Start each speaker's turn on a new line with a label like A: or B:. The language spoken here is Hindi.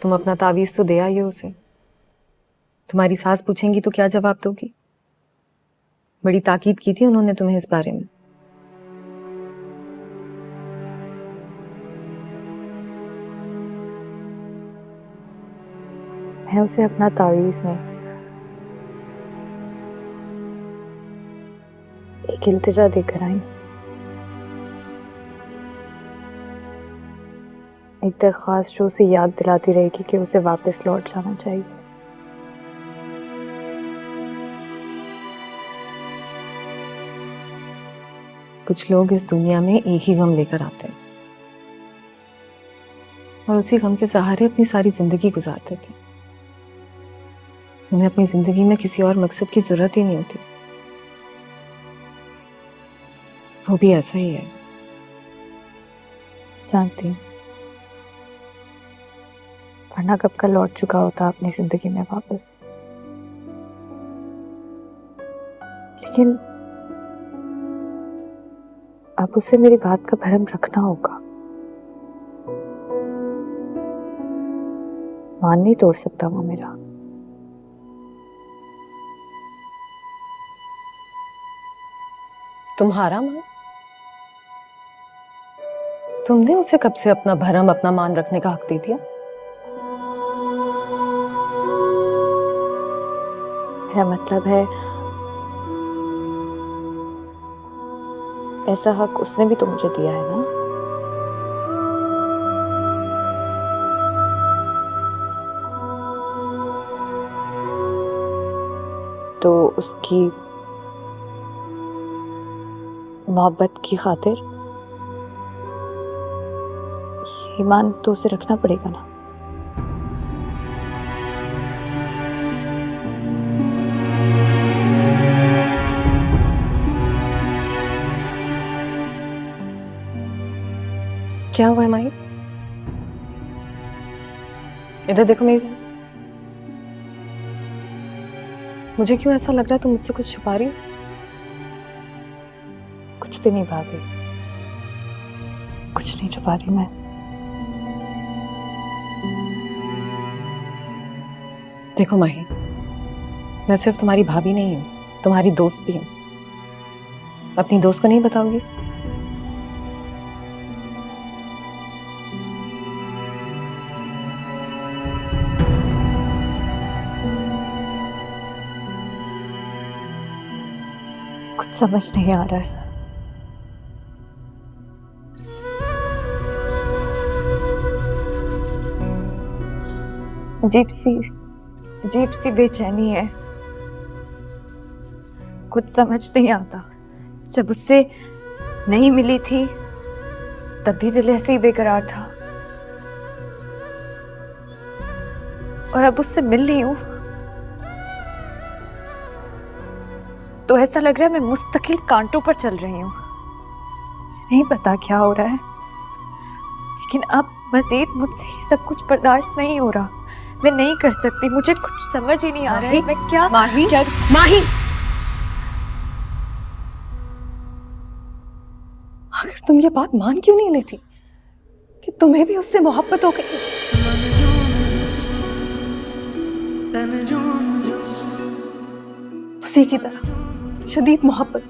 A: तुम अपना तावीज तो दे आई हो उसे। तुम्हारी सास पूछेंगी तो क्या जवाब दोगी? बड़ी ताकीद की थी उन्होंने तुम्हें इस बारे में।
B: मैं उसे अपना तावीज नहीं, एक इल्तिजा देकर आई। एक दरख्वास्त जो उसे याद दिलाती रहेगी कि उसे वापस लौट जाना चाहिए।
A: कुछ लोग इस दुनिया में एक ही गम लेकर आते हैं और उसी गम के सहारे अपनी सारी जिंदगी गुजार देते हैं। उन्हें अपनी जिंदगी में किसी और मकसद की जरूरत ही नहीं होती। वो भी ऐसा ही है।
B: जानती हूँ, वरना कब का लौट चुका होता अपनी जिंदगी में वापस। लेकिन अब उसे मेरी बात का भरम रखना होगा। मान नहीं तोड़ सकता वो मेरा।
A: तुम्हारा मान? तुमने उसे कब से अपना भरम, अपना मान रखने का हक दे दिया?
B: मेरा मतलब है, ऐसा हक उसने भी तो मुझे दिया है ना। तो उसकी मोहब्बत की खातिर ईमान तो उसे रखना पड़ेगा ना।
A: क्या हुआ है माही? इधर देखो मेरी। मुझे क्यों ऐसा लग रहा है तुम मुझसे कुछ छुपा रही हो?
B: कुछ भी नहीं भाभी, कुछ नहीं छुपा रही मैं।
A: देखो माही, मैं सिर्फ तुम्हारी भाभी नहीं हूँ, तुम्हारी दोस्त भी हूँ। अपनी दोस्त को नहीं बताओगी?
B: कुछ समझ नहीं आ रहा है। अजीब सी बेचैनी है। कुछ समझ नहीं आता। जब उससे नहीं मिली थी तब भी दिल ऐसे ही बेकरार था, और अब उससे मिल रही हूं तो ऐसा लग रहा है मैं मुस्तकिल कांटों पर चल रही हूँ। नहीं पता क्या हो रहा है, लेकिन अब मजीद मुझसे ये सब कुछ बर्दाश्त नहीं हो रहा। मैं नहीं कर सकती, मुझे कुछ समझ ही नहीं आ रहा है। मैं क्या
A: माही,
B: क्या
A: माही, अगर तुम ये बात मान क्यों नहीं लेती कि तुम्हें भी उससे मोहब्बत हो गई? उसी की तरह शदीद मोहब्बत।